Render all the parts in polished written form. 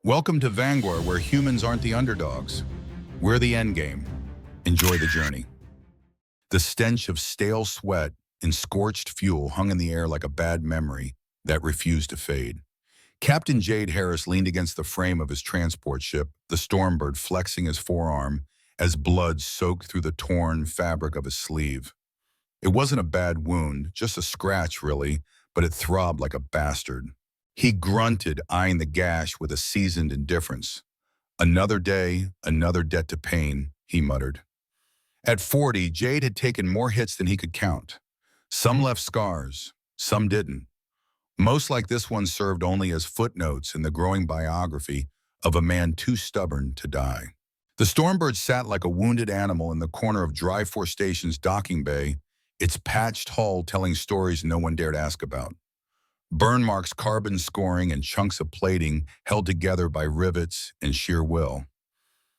Welcome to Vanguard, where humans aren't the underdogs. We're the endgame. Enjoy the journey. The stench of stale sweat and scorched fuel hung in the air like a bad memory that refused to fade. Captain Jade Harris leaned against the frame of his transport ship, the Stormbird flexing his forearm as blood soaked through the torn fabric of his sleeve. It wasn't a bad wound, just a scratch really, but it throbbed like a bastard. He grunted, eyeing the gash with a seasoned indifference. Another day, another debt to pain, he muttered. At 40, Jade had taken more hits than he could count. Some left scars, some didn't. Most like this one served only as footnotes in the growing biography of a man too stubborn to die. The Stormbird sat like a wounded animal in the corner of Dryfor Station's docking bay, its patched hull telling stories no one dared ask about. Burn marks, carbon scoring, and chunks of plating held together by rivets and sheer will.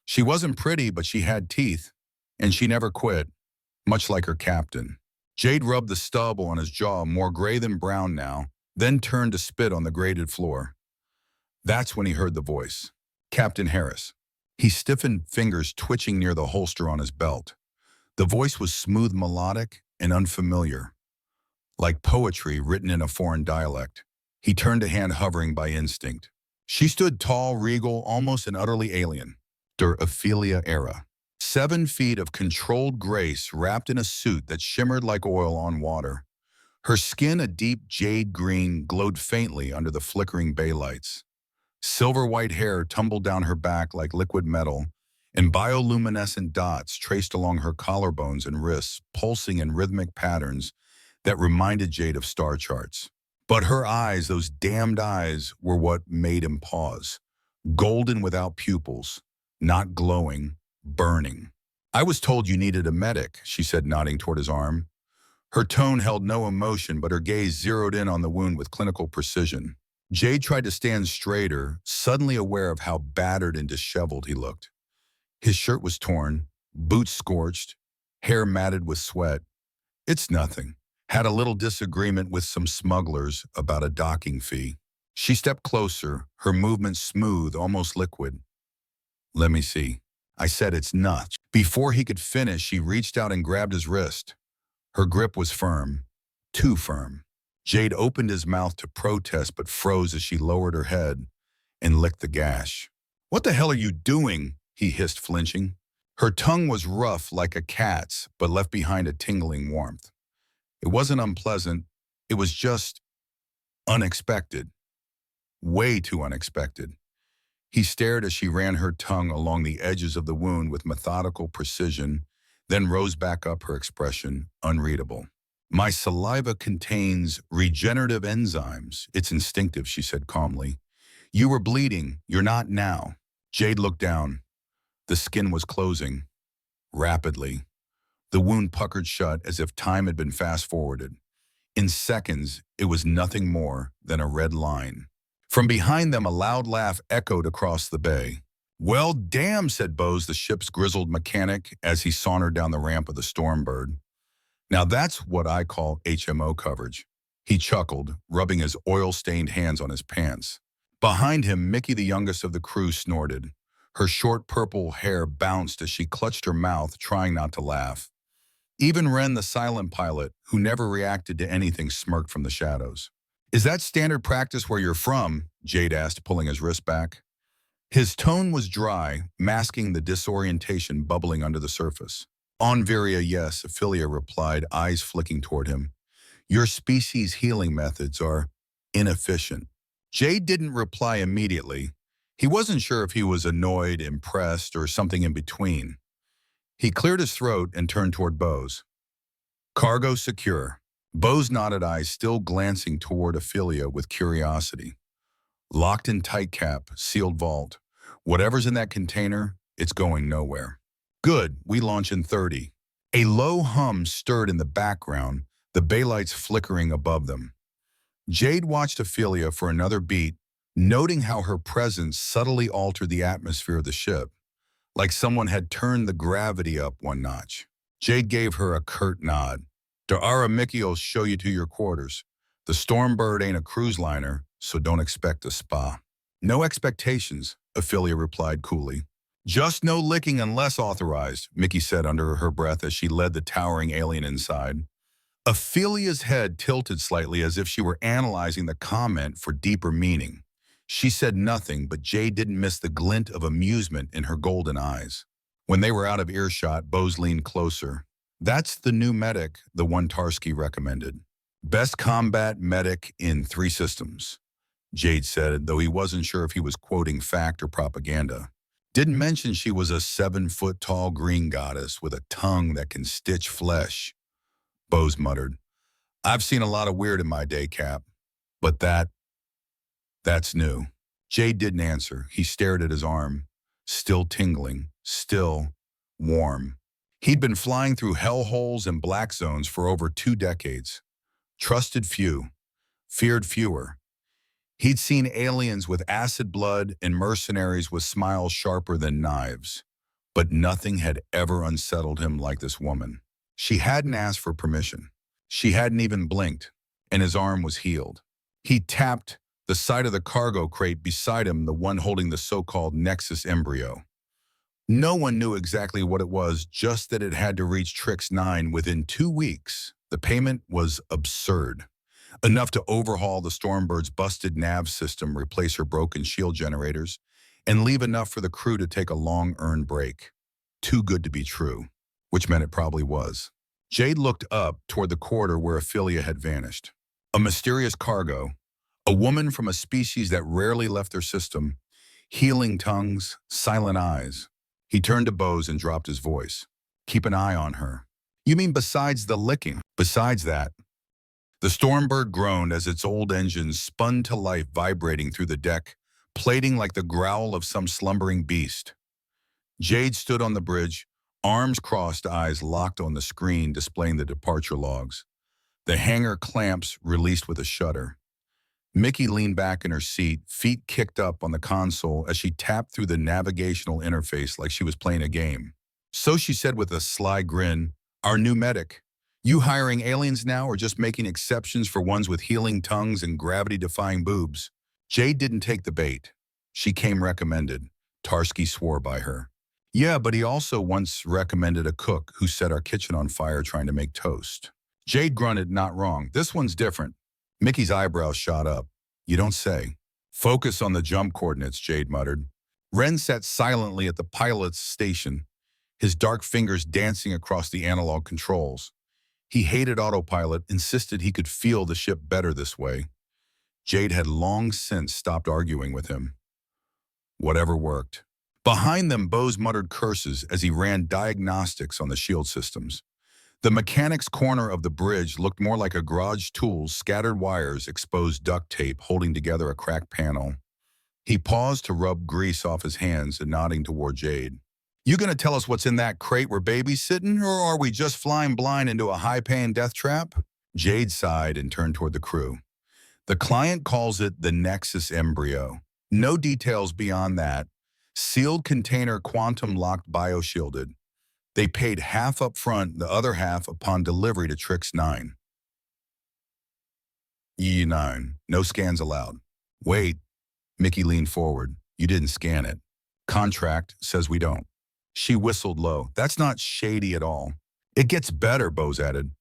She wasn't pretty, but she had teeth, and she never quit, much like her captain. Jade rubbed the stubble on his jaw, more gray than brown now, then turned to spit on the grated floor. That's when he heard the voice. Captain Harris. He stiffened, fingers twitching near the holster on his belt. The voice was smooth, melodic, and unfamiliar, like poetry written in a foreign dialect. He turned a hand hovering by instinct. She stood tall, regal, almost and utterly alien. Der Aphilia era. 7 feet of controlled grace wrapped in a suit that shimmered like oil on water. Her skin, a deep jade green, glowed faintly under the flickering bay lights. Silver white hair tumbled down her back like liquid metal, and bioluminescent dots traced along her collarbones and wrists, pulsing in rhythmic patterns that reminded Jade of star charts. But her eyes, those damned eyes, were what made him pause. Golden without pupils, not glowing, burning. I was told you needed a medic, she said, nodding toward his arm. Her tone held no emotion, but her gaze zeroed in on the wound with clinical precision. Jade tried to stand straighter, suddenly aware of how battered and disheveled he looked. His shirt was torn, boots scorched, hair matted with sweat. It's nothing. Had a little disagreement with some smugglers about a docking fee. She stepped closer, her movement smooth, almost liquid. Let me see. I said it's nuts. Before he could finish, she reached out and grabbed his wrist. Her grip was firm, too firm. Jade opened his mouth to protest but froze as she lowered her head and licked the gash. What the hell are you doing? He hissed, flinching. Her tongue was rough like a cat's, but left behind a tingling warmth. It wasn't unpleasant, it was just unexpected. Way too unexpected. He stared as she ran her tongue along the edges of the wound with methodical precision, then rose back up, her expression unreadable. My saliva contains regenerative enzymes. It's instinctive, she said calmly. You were bleeding. You're not now. Jade looked down. The skin was closing. Rapidly. The wound puckered shut as if time had been fast-forwarded. In seconds, it was nothing more than a red line. From behind them, a loud laugh echoed across the bay. Well, damn, said Bose, the ship's grizzled mechanic, as he sauntered down the ramp of the Stormbird. Now that's what I call HMO coverage. He chuckled, rubbing his oil-stained hands on his pants. Behind him, Mickey, the youngest of the crew, snorted. Her short purple hair bounced as she clutched her mouth, trying not to laugh. Even Ren, the silent pilot, who never reacted to anything, smirked from the shadows. Is that standard practice where you're from? Jade asked, pulling his wrist back. His tone was dry, masking the disorientation bubbling under the surface. On Viria, yes, Aphilia replied, eyes flicking toward him. Your species' healing methods are inefficient. Jade didn't reply immediately. He wasn't sure if he was annoyed, impressed, or something in between. He cleared his throat and turned toward Bose. Cargo secure. Bose nodded, eyes still glancing toward Aphilia with curiosity. Locked in tight cap, sealed vault. Whatever's in that container, it's going nowhere. Good, we launch in 30. A low hum stirred in the background, the bay lights flickering above them. Jade watched Aphilia for another beat, noting how her presence subtly altered the atmosphere of the ship, like someone had turned the gravity up one notch. Jade gave her a curt nod. Da'ara Mickey'll show you to your quarters. The Stormbird ain't a cruise liner, so don't expect a spa. No expectations, Aphilia replied coolly. Just no licking unless authorized, Mickey said under her breath as she led the towering alien inside. Aphilia's head tilted slightly as if she were analyzing the comment for deeper meaning. She said nothing, but Jade didn't miss the glint of amusement in her golden eyes. When they were out of earshot, Bose leaned closer. That's the new medic, the one Tarsky recommended. Best combat medic in 3 systems, Jade said, though he wasn't sure if he was quoting fact or propaganda. Didn't mention she was a 7-foot-tall green goddess with a tongue that can stitch flesh. Bose muttered. I've seen a lot of weird in my day, Cap. But that's new. Jade didn't answer. He stared at his arm. Still tingling. Still warm. He'd been flying through hellholes and black zones for over 2 decades. Trusted few. Feared fewer. He'd seen aliens with acid blood and mercenaries with smiles sharper than knives. But nothing had ever unsettled him like this woman. She hadn't asked for permission. She hadn't even blinked, and his arm was healed. He tapped the side of the cargo crate beside him, the one holding the so-called Nexus embryo. No one knew exactly what it was, just that it had to reach Trixs 9 within 2 weeks. The payment was absurd. Enough to overhaul the Stormbird's busted nav system, replace her broken shield generators, and leave enough for the crew to take a long-earned break. Too good to be true, which meant it probably was. Jade looked up toward the corridor where Aphilia had vanished. A mysterious cargo, a woman from a species that rarely left their system, healing tongues, silent eyes. He turned to Bose and dropped his voice. Keep an eye on her. You mean besides the licking? Besides that. The Stormbird groaned as its old engines spun to life, vibrating through the deck, plating like the growl of some slumbering beast. Jade stood on the bridge, arms crossed, eyes locked on the screen displaying the departure logs. The hangar clamps released with a shudder. Mickey leaned back in her seat, feet kicked up on the console as she tapped through the navigational interface like she was playing a game. So she said with a sly grin, "Our new medic. You hiring aliens now or just making exceptions for ones with healing tongues and gravity-defying boobs?" Jade didn't take the bait. She came recommended. Tarsky swore by her. Yeah, but he also once recommended a cook who set our kitchen on fire trying to make toast. Jade grunted, not wrong. This one's different. Mickey's eyebrows shot up. You don't say. Focus on the jump coordinates, Jade muttered. Ren sat silently at the pilot's station, his dark fingers dancing across the analog controls. He hated autopilot, insisted he could feel the ship better this way. Jade had long since stopped arguing with him. Whatever worked. Behind them, Bose muttered curses as he ran diagnostics on the shield systems. The mechanic's corner of the bridge looked more like a garage tool, scattered wires, exposed duct tape holding together a cracked panel. He paused to rub grease off his hands and nodding toward Jade. You gonna tell us what's in that crate we're babysitting, or are we just flying blind into a high-paying death trap? Jade sighed and turned toward the crew. The client calls it the Nexus embryo. No details beyond that. Sealed container, quantum-locked, bioshielded. They paid half up front, the other half upon delivery to Trixs 9. E9. No scans allowed. Wait. Mickey leaned forward. You didn't scan it. Contract says we don't. She whistled low. That's not shady at all. It gets better, Bose added.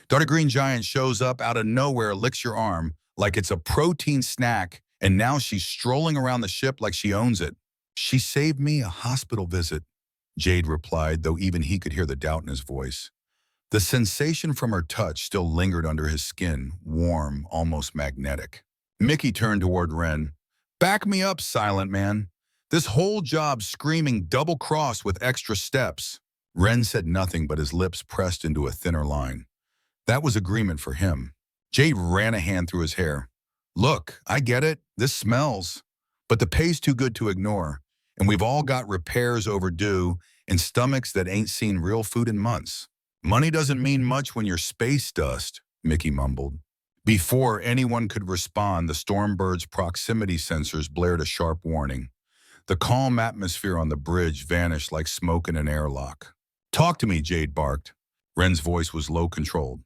Dark green giant shows up out of nowhere, licks your arm like it's a protein snack, and now she's strolling around the ship like she owns it. She saved me a hospital visit, Jade replied, though even he could hear the doubt in his voice. The sensation from her touch still lingered under his skin, warm, almost magnetic. Mickey turned toward Ren. Back me up, silent man. This whole job's screaming double-cross with extra steps. Ren said nothing, but his lips pressed into a thinner line. That was agreement for him. Jade ran a hand through his hair. Look, I get it. This smells. But the pay's too good to ignore. And we've all got repairs overdue and stomachs that ain't seen real food in months. Money doesn't mean much when you're space dust, Mickey mumbled. Before anyone could respond, the Stormbird's proximity sensors blared a sharp warning. The calm atmosphere on the bridge vanished like smoke in an airlock. Talk to me, Jade barked. Ren's voice was low-controlled.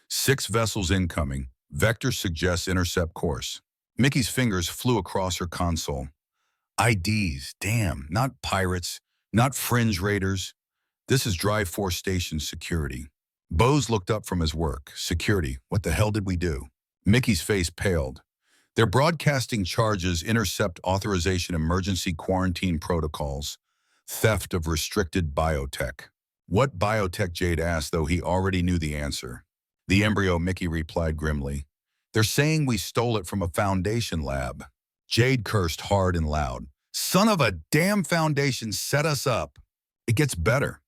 6 vessels incoming. Vector suggests intercept course. Mickey's fingers flew across her console. IDs, damn, not pirates, not fringe raiders. This is Dryfor Station security. Bose looked up from his work. Security, what the hell did we do? Mickey's face paled. They're broadcasting charges, intercept authorization, emergency quarantine protocols, theft of restricted biotech. What biotech, Jade asked, though he already knew the answer. The embryo, Mickey replied grimly. They're saying we stole it from a Foundation lab. Jade cursed hard and loud. Son of a damn Foundation set us up. It gets better.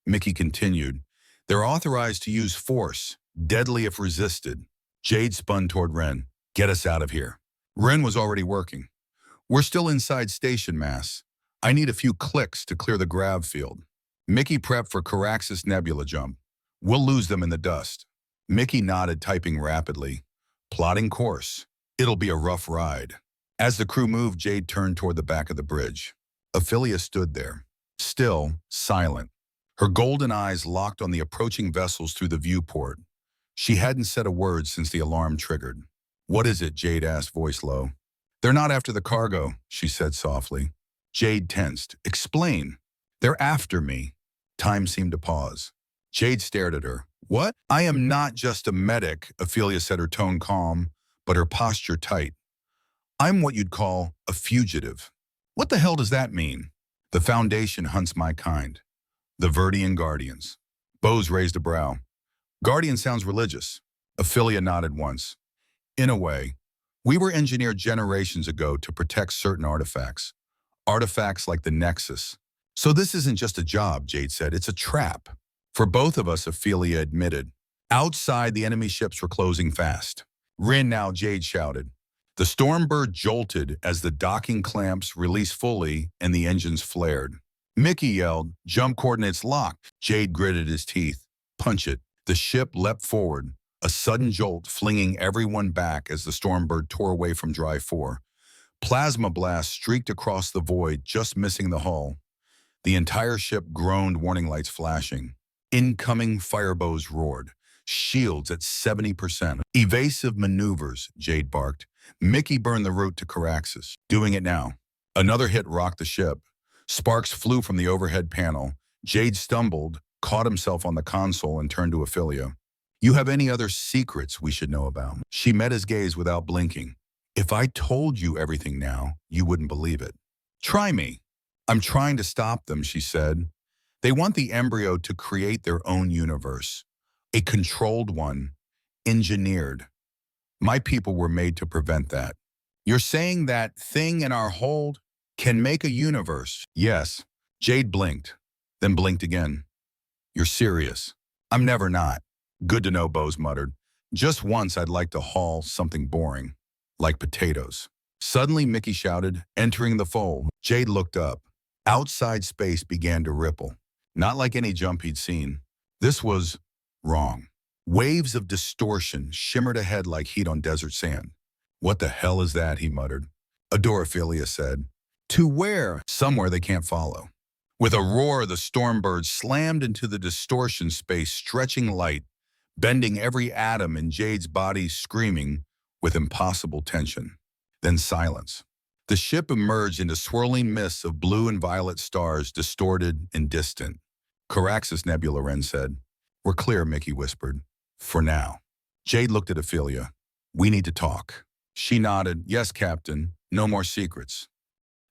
Mickey continued. They're authorized to use force, deadly if resisted. Jade spun toward Ren. Get us out of here. Ren was already working. We're still inside station mass. I need a few clicks to clear the grav field. Mickey prepped for Caraxes Nebula jump. We'll lose them in the dust. Mickey nodded, typing rapidly. Plotting course. It'll be a rough ride. As the crew moved, Jade turned toward the back of the bridge. Aphilia stood there, still, silent. Her golden eyes locked on the approaching vessels through the viewport. She hadn't said a word since the alarm triggered. What is it? Jade asked, voice low. They're not after the cargo, she said softly. Jade tensed. Explain. They're after me. Time seemed to pause. Jade stared at her. What? I am not just a medic, Aphilia said, her tone calm, but her posture tight. I'm what you'd call a fugitive. What the hell does that mean? The Foundation hunts my kind. The Verdian Guardians. Bose raised a brow. Guardian sounds religious. Aphilia nodded once. In a way, we were engineered generations ago to protect certain artifacts. Artifacts like the Nexus. So this isn't just a job, Jade said. It's a trap. For both of us, Aphilia admitted. Outside, the enemy ships were closing fast. Rin now, Jade shouted. The Stormbird jolted as the docking clamps released fully and the engines flared. Mickey yelled, jump coordinates locked. Jade gritted his teeth. Punch it. The ship leapt forward, a sudden jolt flinging everyone back as the Stormbird tore away from Dryfor. Plasma blasts streaked across the void, just missing the hull. The entire ship groaned, warning lights flashing. Incoming firebows roared. Shields at 70%. Evasive maneuvers, Jade barked. Mickey burned the route to Caraxes. Doing it now. Another hit rocked the ship. Sparks flew from the overhead panel. Jade stumbled, caught himself on the console, and turned to Aphilia. You have any other secrets we should know about? She met his gaze without blinking. If I told you everything now, you wouldn't believe it. Try me. I'm trying to stop them, she said. They want the embryo to create their own universe. A controlled one, engineered. My people were made to prevent that. You're saying that thing in our hold can make a universe? Yes. Jade blinked, then blinked again. You're serious. I'm never not. Good to know, Bose muttered. Just once I'd like to haul something boring, like potatoes. Suddenly, Mickey shouted, entering the fold. Jade looked up. Outside space began to ripple. Not like any jump he'd seen. This was wrong. Waves of distortion shimmered ahead like heat on desert sand. What the hell is that? He muttered. Aphilia said. To where? Somewhere they can't follow. With a roar, the Stormbird slammed into the distortion space, stretching light, bending every atom in Jade's body, screaming with impossible tension. Then silence. The ship emerged into swirling mists of blue and violet stars, distorted and distant. Caraxes Nebula, Ren said. We're clear, Mickey whispered. For now. Jade looked at Aphilia. We need to talk. She nodded. Yes, Captain. No more secrets.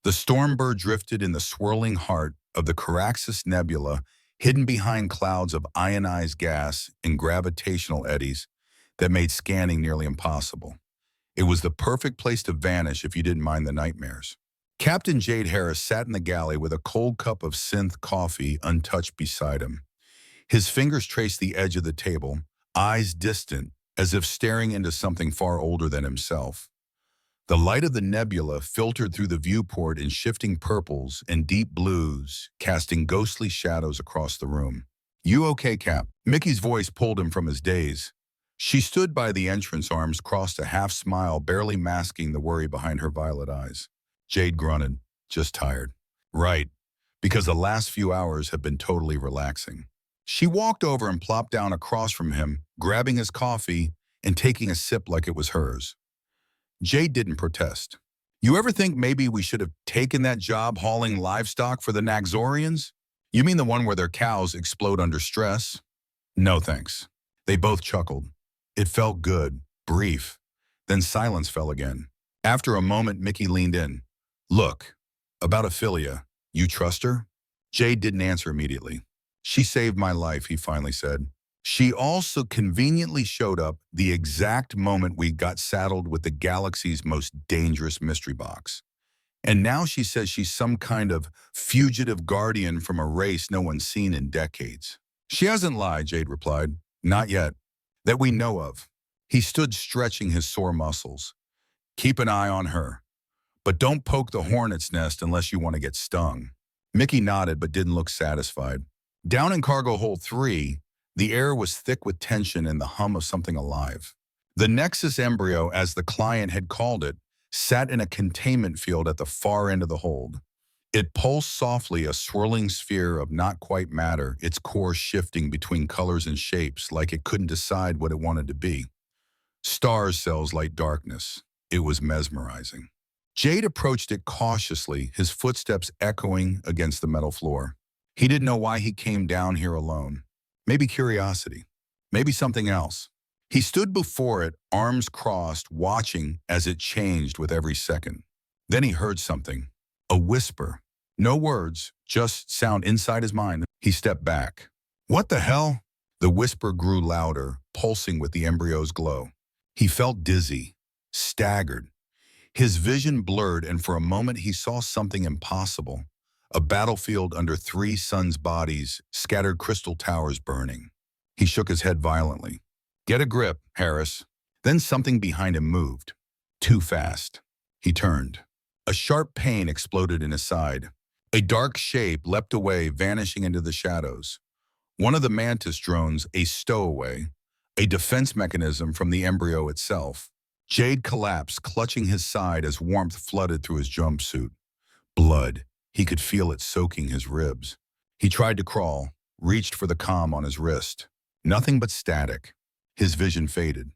The Stormbird drifted in the swirling heart of the Caraxes Nebula, hidden behind clouds of ionized gas and gravitational eddies that made scanning nearly impossible. It was the perfect place to vanish if you didn't mind the nightmares. Captain Jade Harris sat in the galley with a cold cup of synth coffee untouched beside him. His fingers traced the edge of the table, eyes distant, as if staring into something far older than himself. The light of the nebula filtered through the viewport in shifting purples and deep blues, casting ghostly shadows across the room. You okay, Cap? Mickey's voice pulled him from his daze. She stood by the entrance, arms crossed, a half smile barely masking the worry behind her violet eyes. Jade grunted, just tired. Right, because the last few hours have been totally relaxing. She walked over and plopped down across from him, grabbing his coffee and taking a sip like it was hers. Jade didn't protest. You ever think maybe we should have taken that job hauling livestock for the Naxorians? You mean the one where their cows explode under stress? No thanks. They both chuckled. It felt good, brief. Then silence fell again. After a moment, Mickey leaned in. Look, about Aphilia, you trust her? Jade didn't answer immediately. She saved my life, he finally said. She also conveniently showed up the exact moment we got saddled with the galaxy's most dangerous mystery box. And now she says she's some kind of fugitive guardian from a race no one's seen in decades. She hasn't lied, Jade replied. Not yet. That we know of. He stood stretching his sore muscles. Keep an eye on her. But don't poke the hornet's nest unless you want to get stung. Mickey nodded but didn't look satisfied. Down in cargo hold 3, the air was thick with tension and the hum of something alive. The Nexus embryo, as the client had called it, sat in a containment field at the far end of the hold. It pulsed softly, a swirling sphere of not quite matter, its core shifting between colors and shapes like it couldn't decide what it wanted to be. Stars cells like darkness. It was mesmerizing. Jade approached it cautiously, his footsteps echoing against the metal floor. He didn't know why he came down here alone. Maybe curiosity. Maybe something else. He stood before it, arms crossed, watching as it changed with every second. Then he heard something. A whisper. No words, just sound inside his mind. He stepped back. What the hell? The whisper grew louder, pulsing with the embryo's glow. He felt dizzy, staggered. His vision blurred, and for a moment he saw something impossible. A battlefield under 3 suns' bodies, scattered crystal towers burning. He shook his head violently. Get a grip, Harris. Then something behind him moved. Too fast. He turned. A sharp pain exploded in his side. A dark shape leapt away, vanishing into the shadows. One of the Mantis drones, a stowaway, a defense mechanism from the embryo itself. Jade collapsed, clutching his side as warmth flooded through his jumpsuit. Blood. He could feel it soaking his ribs. He tried to crawl, reached for the comm on his wrist. Nothing but static. His vision faded.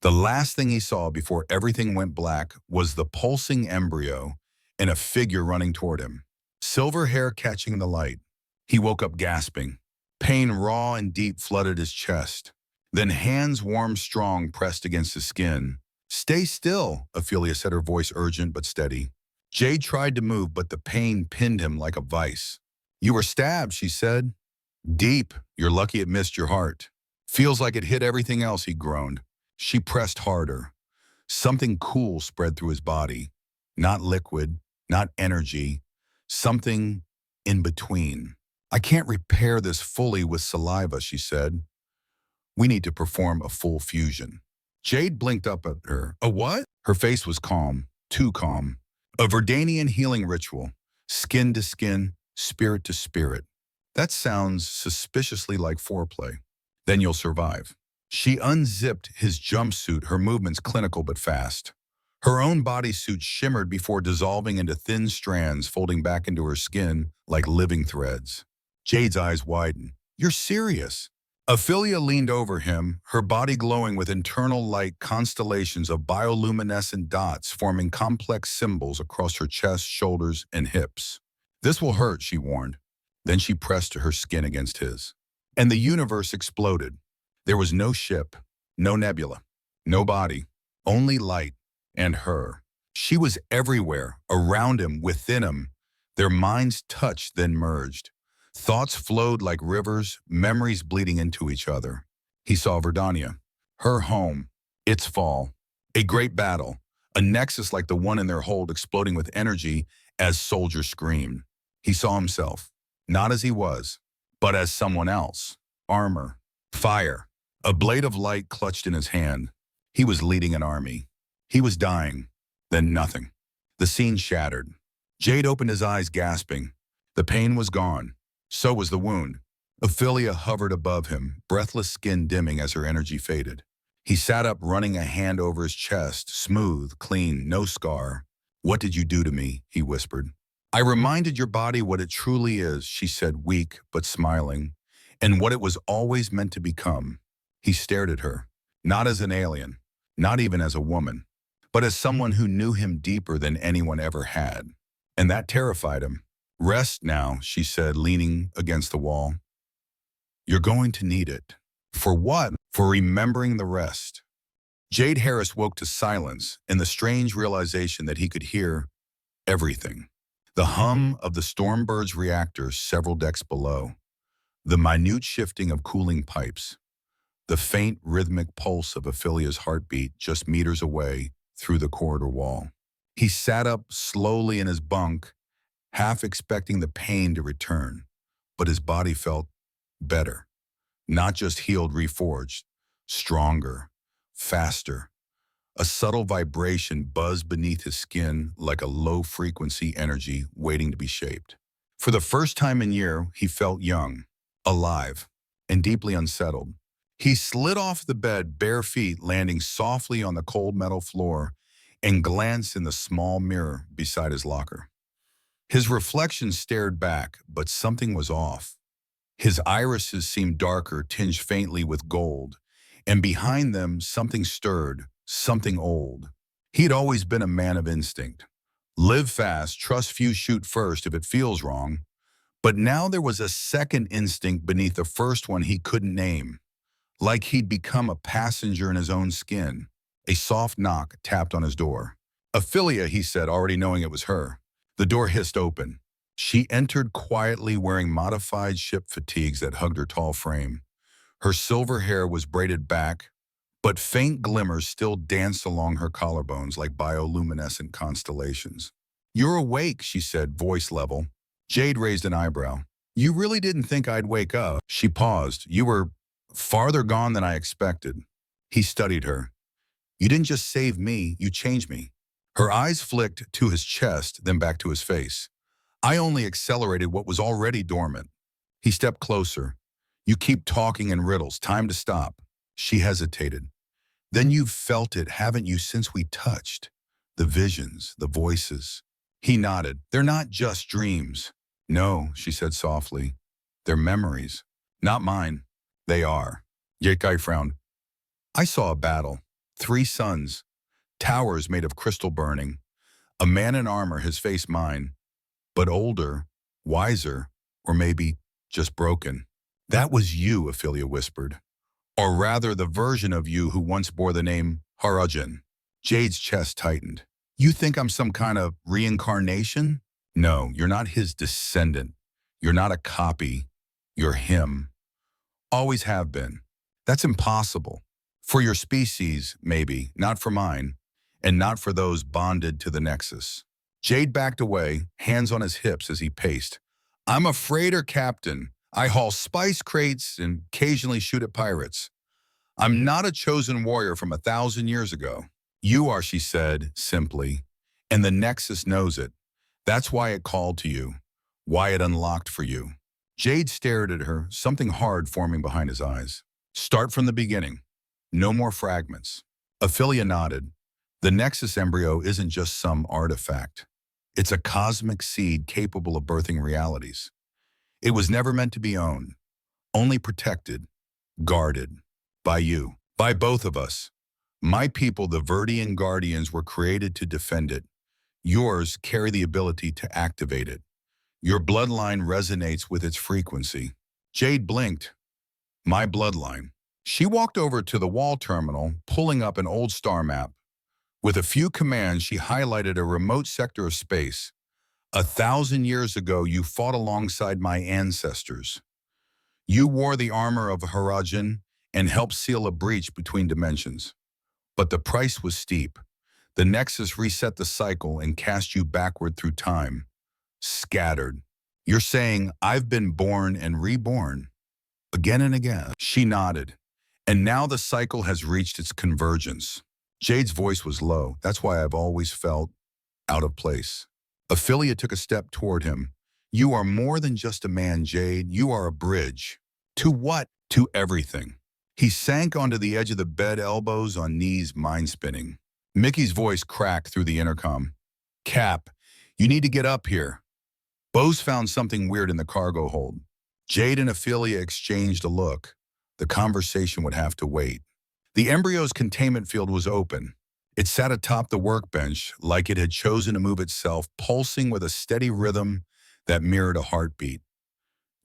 The last thing he saw before everything went black was the pulsing embryo and a figure running toward him. Silver hair catching the light. He woke up gasping. Pain raw and deep flooded his chest. Then hands warm, strong, pressed against his skin. Stay still, Aphilia said, her voice urgent but steady. Jade tried to move, but the pain pinned him like a vice. You were stabbed, she said. Deep. You're lucky it missed your heart. Feels like it hit everything else, he groaned. She pressed harder. Something cool spread through his body. Not liquid, not energy. Something in between. I can't repair this fully with saliva, she said. We need to perform a full fusion. Jade blinked up at her. A what? Her face was calm, too calm. A Verdanian healing ritual. Skin to skin, spirit to spirit. That sounds suspiciously like foreplay. Then you'll survive. She unzipped his jumpsuit, her movements clinical but fast. Her own bodysuit shimmered before dissolving into thin strands, folding back into her skin like living threads. Jade's eyes widened. You're serious? Aphilia leaned over him, her body glowing with internal light constellations of bioluminescent dots forming complex symbols across her chest, shoulders, and hips. This will hurt, she warned. Then she pressed her skin against his. And the universe exploded. There was no ship, no nebula, no body, only light and her. She was everywhere, around him, within him. Their minds touched, then merged. Thoughts flowed like rivers, memories bleeding into each other. He saw Verdania, her home, its fall, a great battle, a nexus like the one in their hold exploding with energy as soldiers screamed. He saw himself, not as he was, but as someone else. Armor, fire, a blade of light clutched in his hand. He was leading an army. He was dying, then nothing. The scene shattered. Jade opened his eyes, gasping. The pain was gone. So was the wound. Aphilia hovered above him, breathless skin dimming as her energy faded. He sat up, running a hand over his chest, smooth, clean, no scar. What did you do to me? He whispered. I reminded your body what it truly is, she said, weak but smiling, and what it was always meant to become. He stared at her, not as an alien, not even as a woman, but as someone who knew him deeper than anyone ever had. And that terrified him. "Rest now," she said, leaning against the wall. "You're going to need it." "For what?" "For remembering the rest." Jade Harris woke to silence and the strange realization that he could hear everything. The hum of the Stormbird's reactor several decks below, the minute shifting of cooling pipes, the faint rhythmic pulse of Aphilia's heartbeat just meters away through the corridor wall. He sat up slowly in his bunk, half expecting the pain to return, but his body felt better. Not just healed, reforged, stronger, faster. A subtle vibration buzzed beneath his skin like a low-frequency energy waiting to be shaped. For the first time in years, he felt young, alive, and deeply unsettled. He slid off the bed, bare feet landing softly on the cold metal floor, and glanced in the small mirror beside his locker. His reflection stared back, but something was off. His irises seemed darker, tinged faintly with gold, and behind them something stirred, something old. He'd always been a man of instinct. Live fast, trust few, shoot first if it feels wrong. But now there was a second instinct beneath the first one he couldn't name. Like he'd become a passenger in his own skin. A soft knock tapped on his door. "Aphilia," he said, already knowing it was her. The door hissed open. She entered quietly, wearing modified ship fatigues that hugged her tall frame. Her silver hair was braided back, but faint glimmers still danced along her collarbones like bioluminescent constellations. "You're awake," she said, voice level. Jade raised an eyebrow. "You really didn't think I'd wake up?" She paused. "You were farther gone than I expected." He studied her. "You didn't just save me, you changed me." Her eyes flicked to his chest, then back to his face. "I only accelerated what was already dormant." He stepped closer. "You keep talking in riddles. Time to stop." She hesitated. "Then you've felt it, haven't you, since we touched? The visions, the voices." He nodded. "They're not just dreams." "No," she said softly. "They're memories. Not mine." "They are." Yekai frowned. "I saw a battle. 3 suns. Towers made of crystal burning. A man in armor, his face mine. But older, wiser, or maybe just broken." "That was you," Aphilia whispered. "Or rather, the version of you who once bore the name Harajan." Jade's chest tightened. "You think I'm some kind of reincarnation?" "No, you're not his descendant. You're not a copy. You're him. Always have been." "That's impossible." "For your species, maybe, not for mine, and not for those bonded to the Nexus." Jade backed away, hands on his hips as he paced. "I'm a freighter captain. I haul spice crates and occasionally shoot at pirates. I'm not a chosen warrior from 1,000 years ago." "You are," she said, simply, "and the Nexus knows it. That's why it called to you, why it unlocked for you." Jade stared at her, something hard forming behind his eyes. "Start from the beginning. No more fragments." Aphilia nodded. "The Nexus embryo isn't just some artifact. It's a cosmic seed capable of birthing realities. It was never meant to be owned, only protected, guarded, by you, by both of us. My people, the Verdian Guardians, were created to defend it. Yours carry the ability to activate it. Your bloodline resonates with its frequency." Jade blinked. "My bloodline." She walked over to the wall terminal, pulling up an old star map. With a few commands, she highlighted a remote sector of space. 1,000 years ago, you fought alongside my ancestors. You wore the armor of Harajan and helped seal a breach between dimensions. But the price was steep. The Nexus reset the cycle and cast you backward through time. Scattered. You're saying I've been born and reborn. Again and again." She nodded. "And now the cycle has reached its convergence." Jade's voice was low. "That's why I've always felt out of place." Aphilia took a step toward him. "You are more than just a man, Jade. You are a bridge." "To what?" "To everything." He sank onto the edge of the bed, elbows on knees, mind spinning. Mickey's voice cracked through the intercom. "Cap, you need to get up here." Bose found something weird in the cargo hold. Jade and Aphilia exchanged a look. The conversation would have to wait. The embryo's containment field was open. It sat atop the workbench like it had chosen to move itself, pulsing with a steady rhythm that mirrored a heartbeat.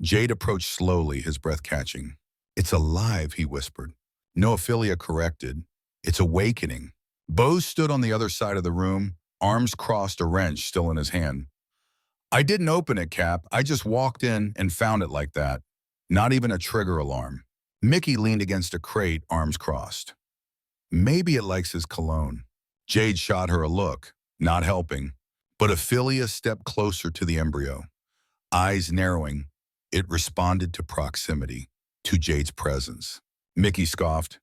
Jade approached slowly, his breath catching. "It's alive," he whispered. No, Aphilia corrected. "It's awakening." Bose stood on the other side of the room, arms crossed, a wrench still in his hand. "I didn't open it, Cap. I just walked in and found it like that. Not even a trigger alarm." Mickey leaned against a crate, arms crossed. "Maybe it likes his cologne." Jade shot her a look, not helping. But Aphilia stepped closer to the embryo. Eyes narrowing, it responded to proximity, to Jade's presence. Mickey scoffed.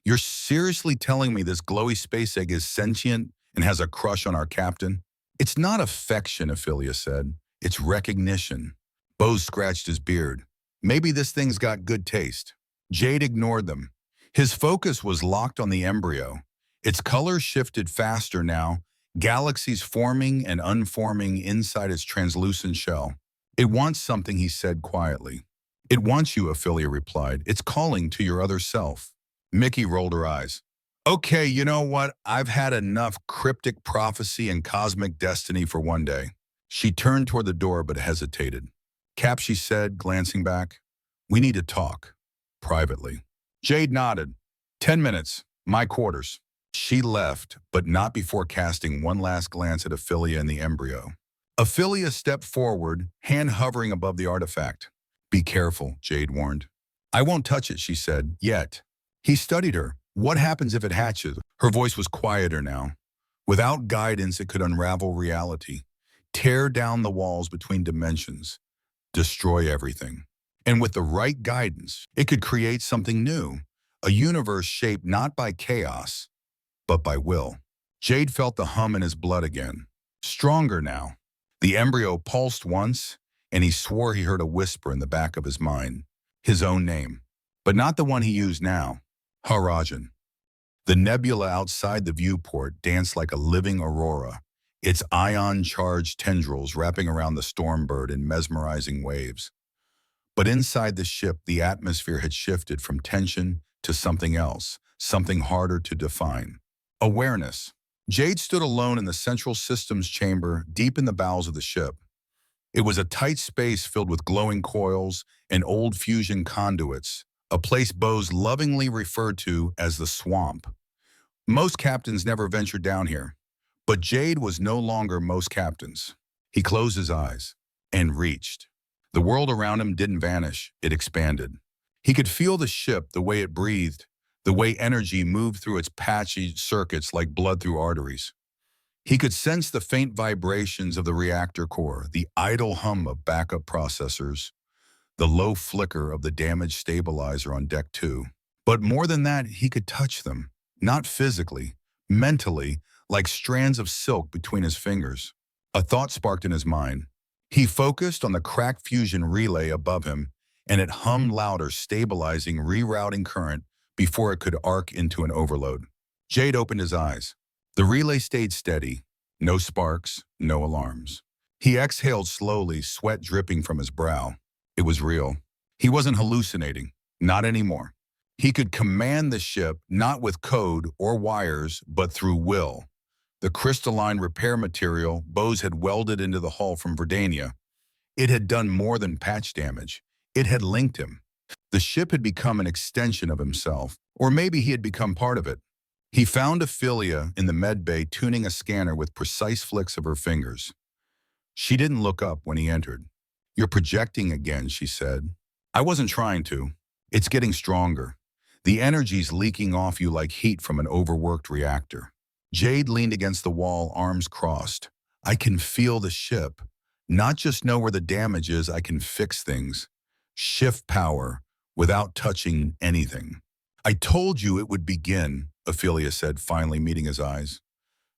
"You're seriously telling me this glowy space egg is sentient and has a crush on our captain?" "It's not affection," Aphilia said. "It's recognition." Bose scratched his beard. "Maybe this thing's got good taste." Jade ignored them. His focus was locked on the embryo. Its color shifted faster now, galaxies forming and unforming inside its translucent shell. "It wants something," he said quietly. "It wants you," Aphilia replied. "It's calling to your other self." Mickey rolled her eyes. "Okay, you know what? I've had enough cryptic prophecy and cosmic destiny for one day." She turned toward the door but hesitated. "Cap," she said, glancing back, "we need to talk. Privately." Jade nodded. 10 minutes. My quarters." She left, but not before casting one last glance at Aphilia and the embryo. Aphilia stepped forward, hand hovering above the artifact. "Be careful," Jade warned. "I won't touch it," she said, "yet." He studied her. "What happens if it hatches?" Her voice was quieter now. "Without guidance, it could unravel reality, tear down the walls between dimensions, destroy everything. And with the right guidance, it could create something new, a universe shaped not by chaos, but by will." Jade felt the hum in his blood again, stronger now. The embryo pulsed once, and he swore he heard a whisper in the back of his mind. His own name, but not the one he used now. Harajan. The nebula outside the viewport danced like a living aurora, its ion-charged tendrils wrapping around the stormbird in mesmerizing waves. But inside the ship, the atmosphere had shifted from tension to something else, something harder to define. Awareness. Jade stood alone in the central systems chamber, deep in the bowels of the ship. It was a tight space filled with glowing coils and old fusion conduits, a place Bose lovingly referred to as the swamp. Most captains never ventured down here, but Jade was no longer most captains. He closed his eyes and reached. The world around him didn't vanish, it expanded. He could feel the ship, the way it breathed, the way energy moved through its patchy circuits like blood through arteries. He could sense the faint vibrations of the reactor core, the idle hum of backup processors, the low flicker of the damaged stabilizer on deck 2. But more than that, he could touch them, not physically, mentally, like strands of silk between his fingers. A thought sparked in his mind. He focused on the cracked fusion relay above him, and it hummed louder, stabilizing, rerouting current before it could arc into an overload. Jade opened his eyes. The relay stayed steady. No sparks, no alarms. He exhaled slowly, sweat dripping from his brow. It was real. He wasn't hallucinating. Not anymore. He could command the ship, not with code or wires, but through will. The crystalline repair material Bose had welded into the hull from Verdania. It had done more than patch damage. It had linked him. The ship had become an extension of himself, or maybe he had become part of it. He found Aphilia in the med bay tuning a scanner with precise flicks of her fingers. She didn't look up when he entered. "You're projecting again," she said. "I wasn't trying to. It's getting stronger. The energy's leaking off you like heat from an overworked reactor." Jade leaned against the wall, arms crossed. "I can feel the ship. Not just know where the damage is, I can fix things. Shift power without touching anything." "I told you it would begin," Aphilia said, finally meeting his eyes.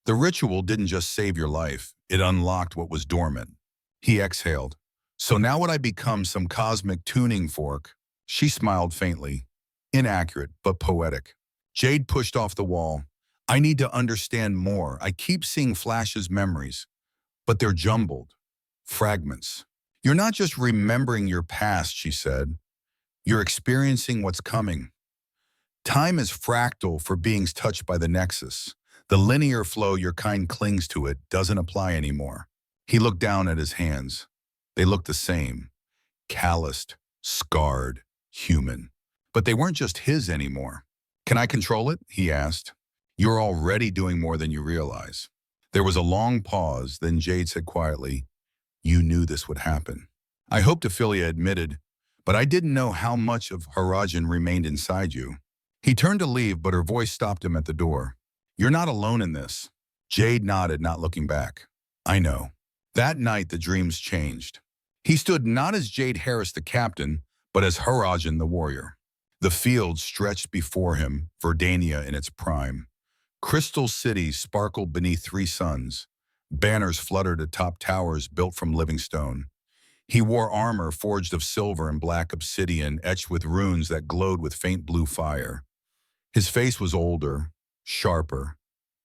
"The ritual didn't just save your life. It unlocked what was dormant." He exhaled. "So now would I become some cosmic tuning fork?" She smiled faintly. Inaccurate, but poetic. Jade pushed off the wall. "I need to understand more. I keep seeing flashes, memories, but they're jumbled. Fragments." "You're not just remembering your past," she said. "You're experiencing what's coming. Time is fractal for beings touched by the nexus. The linear flow your kind clings to it doesn't apply anymore. He looked down at his hands. They looked the same, calloused, scarred, human. But they weren't just his anymore. Can I control it? He asked. You're already doing more than you realize. There was a long pause, then Jade said quietly, you knew this would happen. I hoped Aphilia admitted, but I didn't know how much of Harajan remained inside you. He turned to leave, but her voice stopped him at the door. You're not alone in this. Jade nodded, not looking back. I know. That night, the dreams changed. He stood not as Jade Harris, the captain, but as Harajan, the warrior. The field stretched before him, Verdania in its prime. Crystal cities sparkled beneath 3 suns. Banners fluttered atop towers built from living stone. He wore armor forged of silver and black obsidian, etched with runes that glowed with faint blue fire. His face was older, sharper,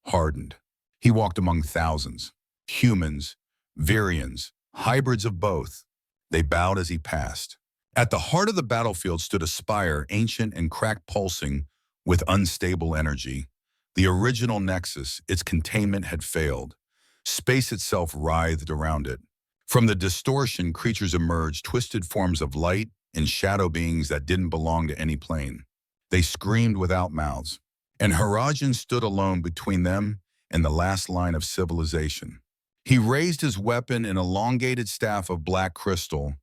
hardened. He walked among thousands, humans, Virians, hybrids of both. They bowed as he passed. At the heart of the battlefield stood a spire, ancient and cracked, pulsing with unstable energy. The original nexus, its containment had failed. Space itself writhed around it. From the distortion, creatures emerged, twisted forms of light and shadow beings that didn't belong to any plane. They screamed without mouths, and Harajan stood alone between them and the last line of civilization. He raised his weapon, an elongated staff of black crystal.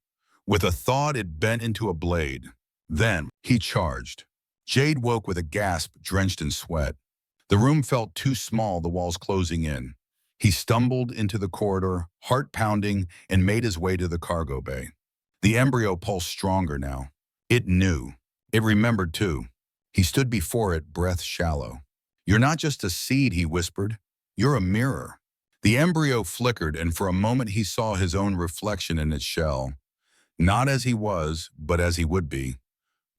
With a thought, it bent into a blade. Then he charged. Jade woke with a gasp, drenched in sweat. The room felt too small, the walls closing in. He stumbled into the corridor, heart pounding, and made his way to the cargo bay. The embryo pulsed stronger now. It knew. It remembered too. He stood before it, breath shallow. You're not just a seed, he whispered. You're a mirror. The embryo flickered, and for a moment he saw his own reflection in its shell. Not as he was, but as he would be.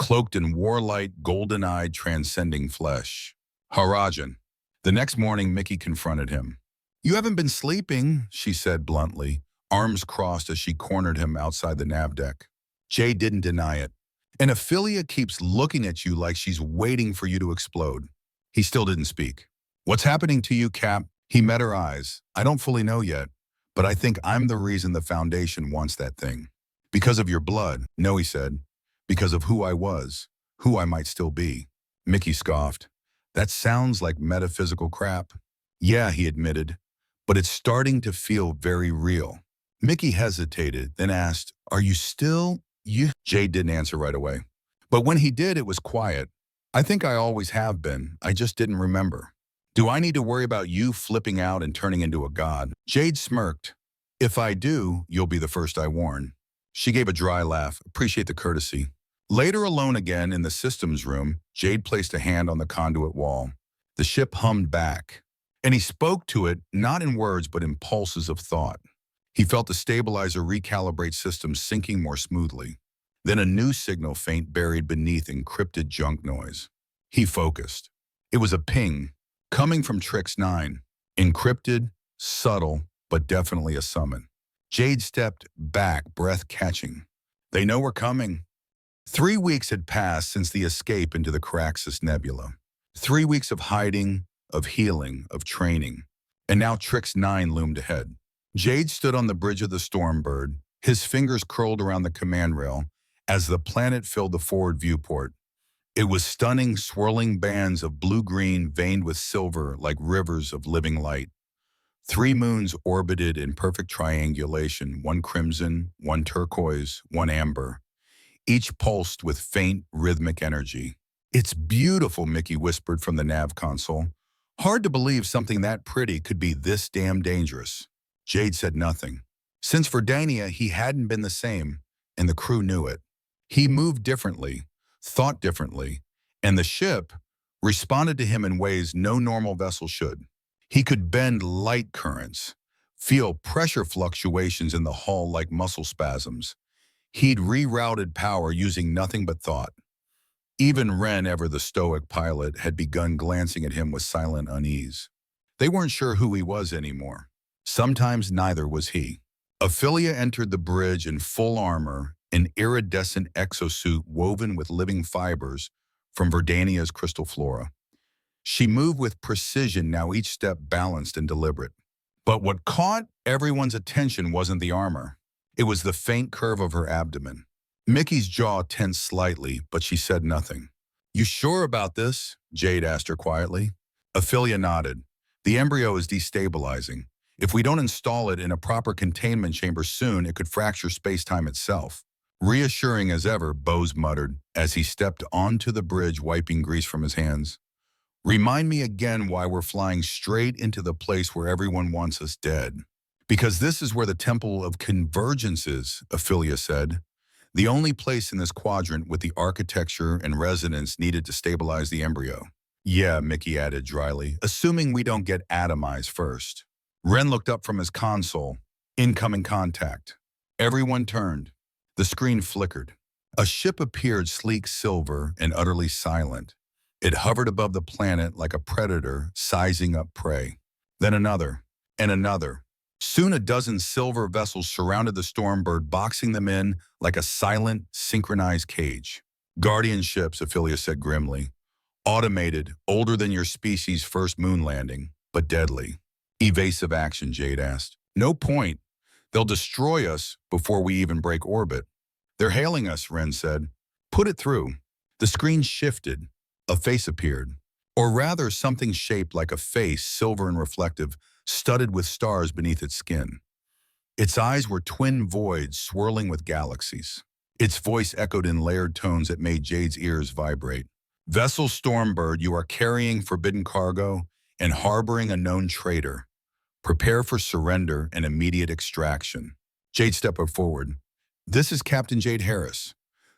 Cloaked in warlight, golden-eyed, transcending flesh. Harajan. The next morning, Mickey confronted him. You haven't been sleeping, she said bluntly, arms crossed as she cornered him outside the nav deck. Jay didn't deny it. And Aphilia keeps looking at you like she's waiting for you to explode. He still didn't speak. What's happening to you, Cap? He met her eyes. I don't fully know yet, but I think I'm the reason the Foundation wants that thing. Because of your blood. No, he said. Because of who I was, who I might still be. Mickey scoffed. That sounds like metaphysical crap. Yeah, he admitted, but it's starting to feel very real. Mickey hesitated, then asked, Are you still you? Jade didn't answer right away. But when he did, it was quiet. I think I always have been. I just didn't remember. Do I need to worry about you flipping out and turning into a god? Jade smirked. If I do, you'll be the first I warn. She gave a dry laugh. Appreciate the courtesy. Later, alone again in the systems room, Jade placed a hand on the conduit wall. The ship hummed back, and he spoke to it, not in words, but in pulses of thought. He felt the stabilizer recalibrate systems syncing more smoothly. Then a new signal faint buried beneath encrypted junk noise. He focused. It was a ping, coming from Trixs 9. Encrypted, subtle, but definitely a summon. Jade stepped back, breath catching. They know we're coming. 3 weeks had passed since the escape into the Caraxes Nebula. 3 weeks of hiding, of healing, of training. And now Trixs 9 loomed ahead. Jade stood on the bridge of the Stormbird, his fingers curled around the command rail as the planet filled the forward viewport. It was stunning, swirling bands of blue-green veined with silver like rivers of living light. 3 moons orbited in perfect triangulation, one crimson, one turquoise, one amber, each pulsed with faint, rhythmic energy. It's beautiful, Mickey whispered from the nav console. Hard to believe something that pretty could be this damn dangerous. Jade said nothing. Since Verdania, he hadn't been the same, and the crew knew it. He moved differently, thought differently, and the ship responded to him in ways no normal vessel should. He could bend light currents, feel pressure fluctuations in the hull like muscle spasms. He'd rerouted power using nothing but thought. Even Ren, ever the stoic pilot, had begun glancing at him with silent unease. They weren't sure who he was anymore. Sometimes neither was he. Aphilia entered the bridge in full armor, an iridescent exosuit woven with living fibers from Verdania's crystal flora. She moved with precision, now each step balanced and deliberate. But what caught everyone's attention wasn't the armor. It was the faint curve of her abdomen. Mickey's jaw tensed slightly, but she said nothing. "You sure about this?" Jade asked her quietly. Aphilia nodded. "The embryo is destabilizing. If we don't install it in a proper containment chamber soon, it could fracture space-time itself." Reassuring as ever, Bose muttered as he stepped onto the bridge, wiping grease from his hands. "Remind me again why we're flying straight into the place where everyone wants us dead." "Because this is where the Temple of Convergence is," Aphilia said. "The only place in this quadrant with the architecture and resonance needed to stabilize the embryo." "Yeah," Mickey added dryly, "assuming we don't get atomized first." Ren looked up from his console. Incoming contact. Everyone turned. The screen flickered. A ship appeared, sleek silver and utterly silent. It hovered above the planet like a predator sizing up prey. Then another, and another. Soon a dozen silver vessels surrounded the Stormbird, boxing them in like a silent, synchronized cage. "Guardian ships," Aphilia said grimly. "Automated, older than your species' first moon landing, but deadly." "Evasive action," Jade asked. "No point. They'll destroy us before we even break orbit." "They're hailing us," Ren said. "Put it through." The screen shifted. A face appeared. Or rather, something shaped like a face, silver and reflective, studded with stars beneath its skin. Its eyes were twin voids swirling with galaxies. Its voice echoed in layered tones that made Jade's ears vibrate. "Vessel Stormbird, you are carrying forbidden cargo and harboring a known traitor. Prepare for surrender and immediate extraction." Jade stepped forward. "This is Captain Jade Harris.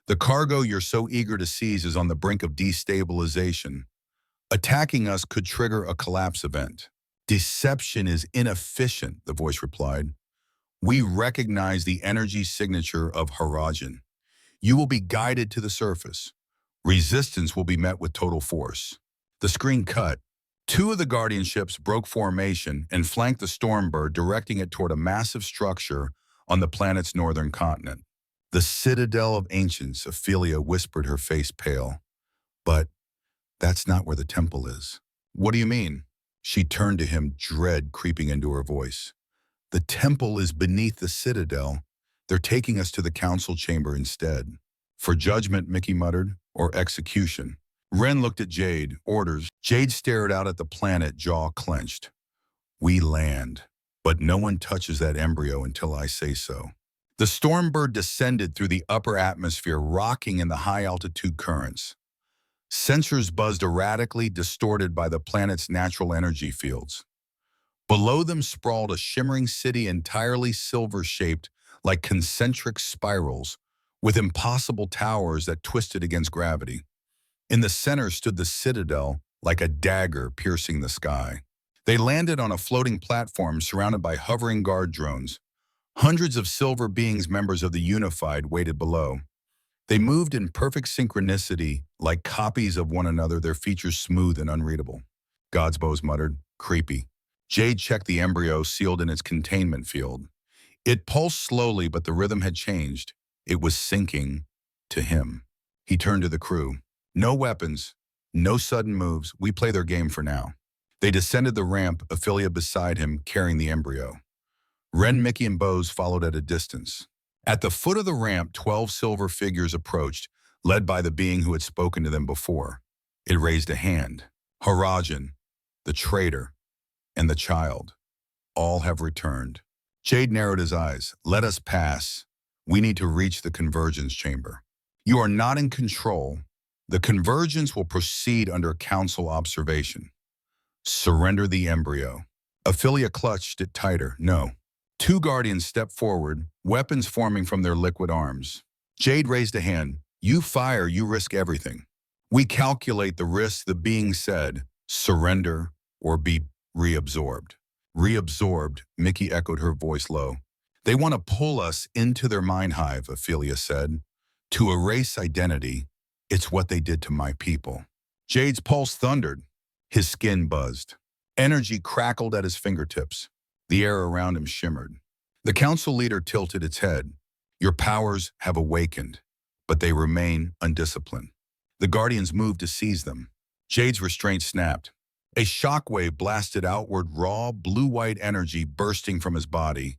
The cargo you're so eager to seize is on the brink of destabilization. Attacking us could trigger a collapse event." "Deception is inefficient," the voice replied. "We recognize the energy signature of Harajan. You will be guided to the surface. Resistance will be met with total force." The screen cut. Two of the Guardian ships broke formation and flanked the Stormbird, directing it toward a massive structure on the planet's northern continent. "The Citadel of Ancients," Aphilia whispered, her face pale. "But that's not where the temple is." "What do you mean?" She turned to him, dread creeping into her voice. "The temple is beneath the Citadel. They're taking us to the council chamber instead." "For judgment," Mickey muttered, "or execution." Ren looked at Jade. "Orders." Jade stared out at the planet, jaw clenched. "We land, but no one touches that embryo until I say so." The Stormbird descended through the upper atmosphere, rocking in the high-altitude currents. Sensors buzzed erratically, distorted by the planet's natural energy fields. Below them sprawled a shimmering city, entirely silver-shaped like concentric spirals, with impossible towers that twisted against gravity. In the center stood the Citadel, like a dagger piercing the sky. They landed on a floating platform surrounded by hovering guard drones. Hundreds of silver beings, members of the Unified, waited below. They moved in perfect synchronicity, like copies of one another, their features smooth and unreadable. Godsbose muttered, "Creepy." Jade checked the embryo sealed in its containment field. It pulsed slowly, but the rhythm had changed. It was sinking to him. He turned to the crew. "No weapons, no sudden moves. We play their game for now." They descended the ramp, Aphilia beside him, carrying the embryo. Ren, Mickey, and Bose followed at a distance. At the foot of the ramp, 12 silver figures approached, led by the being who had spoken to them before. It raised a hand. "Harajan, the traitor, and the child. All have returned." Jade narrowed his eyes. "Let us pass. We need to reach the convergence chamber." "You are not in control. The convergence will proceed under council observation. Surrender the embryo." Aphilia clutched it tighter. "No." Two guardians stepped forward, weapons forming from their liquid arms. Jade raised a hand. "You fire, you risk everything." "We calculate the risk," the being said. "Surrender or be reabsorbed." "Reabsorbed," Mickey echoed, her voice low. "They want to pull us into their mind hive," Aphilia said. "To erase identity. It's what they did to my people." Jade's pulse thundered. His skin buzzed. Energy crackled at his fingertips. The air around him shimmered. The council leader tilted its head. "Your powers have awakened, but they remain undisciplined." The guardians moved to seize them. Jade's restraint snapped. A shockwave blasted outward, raw, blue-white energy bursting from his body.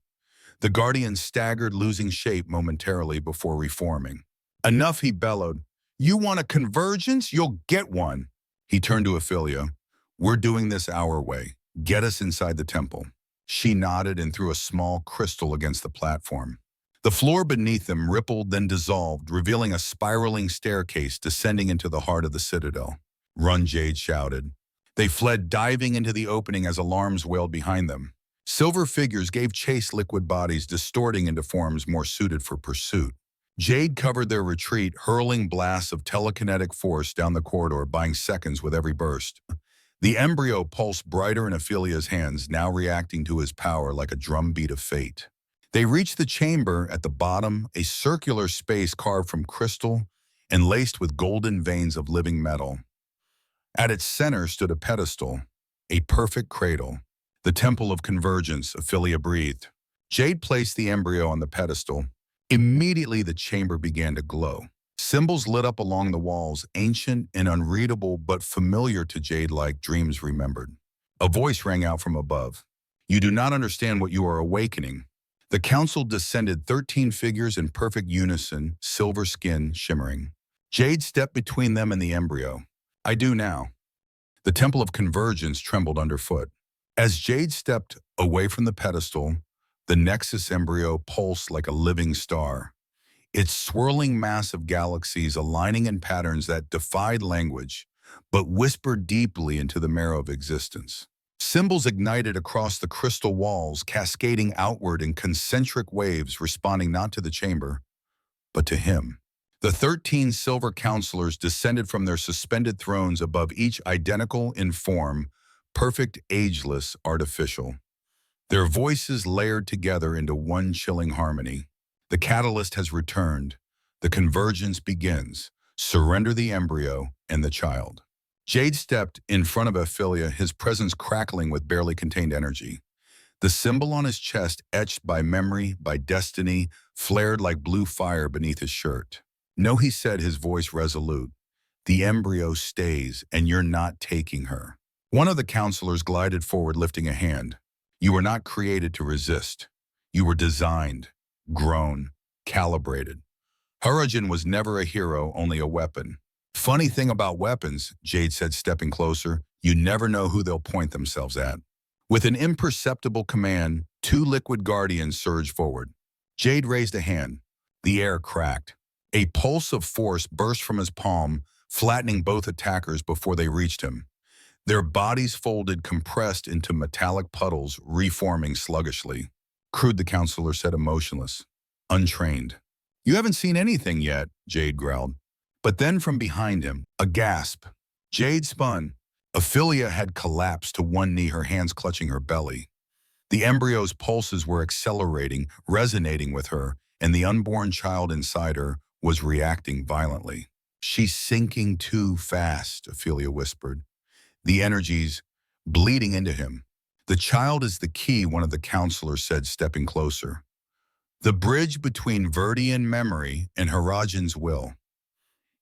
The Guardian staggered, losing shape momentarily before reforming. Enough, he bellowed. You want a convergence? You'll get one. He turned to Aphilia. We're doing this our way. Get us inside the temple. She nodded and threw a small crystal against the platform. The floor beneath them rippled, then dissolved, revealing a spiraling staircase descending into the heart of the citadel. Run, Jade shouted. They fled, diving into the opening as alarms wailed behind them. Silver figures gave chase, liquid bodies distorting into forms more suited for pursuit. Jade covered their retreat, hurling blasts of telekinetic force down the corridor, buying seconds with every burst. The embryo pulsed brighter in Aphilia's hands, now reacting to his power like a drumbeat of fate. They reached the chamber at the bottom, a circular space carved from crystal and laced with golden veins of living metal. At its center stood a pedestal, a perfect cradle. The temple of convergence, Aphilia breathed. Jade placed the embryo on the pedestal. Immediately the chamber began to glow. Symbols lit up along the walls, ancient and unreadable but familiar to Jade like dreams remembered. A voice rang out from above. You do not understand what you are awakening. The council descended, 13 figures in perfect unison, silver skin shimmering. Jade stepped between them and the embryo. I do now. The temple of convergence trembled underfoot. As Jade stepped away from the pedestal, the Nexus embryo pulsed like a living star, its swirling mass of galaxies aligning in patterns that defied language, but whispered deeply into the marrow of existence. Symbols ignited across the crystal walls, cascading outward in concentric waves, responding not to the chamber, but to him. The 13 silver counselors descended from their suspended thrones above, each identical in form, perfect, ageless, artificial. Their voices layered together into one chilling harmony. The catalyst has returned. The convergence begins. Surrender the embryo and the child. Jade stepped in front of Aphilia, his presence crackling with barely contained energy. The symbol on his chest, etched by memory, by destiny, flared like blue fire beneath his shirt. No, he said, his voice resolute. The embryo stays, and you're not taking her. One of the counselors glided forward, lifting a hand. You were not created to resist. You were designed, grown, calibrated. Hurricane was never a hero, only a weapon. Funny thing about weapons, Jade said, stepping closer, you never know who they'll point themselves at. With an imperceptible command, 2 liquid guardians surged forward. Jade raised a hand. The air cracked. A pulse of force burst from his palm, flattening both attackers before they reached him. Their bodies folded, compressed into metallic puddles, reforming sluggishly. Crude, the counselor said, emotionless, untrained. You haven't seen anything yet, Jade growled. But then from behind him, a gasp. Jade spun. Aphilia had collapsed to one knee, her hands clutching her belly. The embryo's pulses were accelerating, resonating with her, and the unborn child inside her was reacting violently. She's sinking too fast, Aphilia whispered. The energies bleeding into him. The child is the key, one of the counselors said, stepping closer. The bridge between Verdian memory and Harajan's will.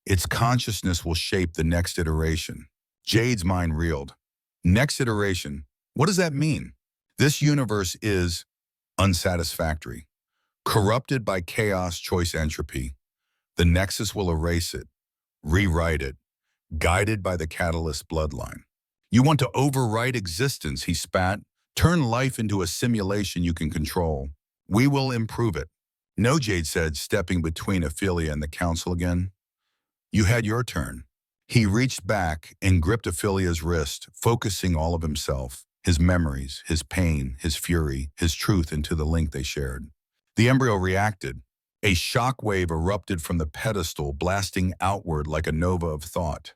Its consciousness will shape the next iteration. Jade's mind reeled. Next iteration? What does that mean? This universe is unsatisfactory, corrupted by chaos, choice, entropy. The Nexus will erase it, rewrite it, guided by the catalyst bloodline. You want to overwrite existence, he spat. Turn life into a simulation you can control. We will improve it. No, Jade said, stepping between Aphilia and the council again. You had your turn. He reached back and gripped Aphilia's wrist, focusing all of himself, his memories, his pain, his fury, his truth into the link they shared. The embryo reacted. A shock wave erupted from the pedestal, blasting outward like a nova of thought.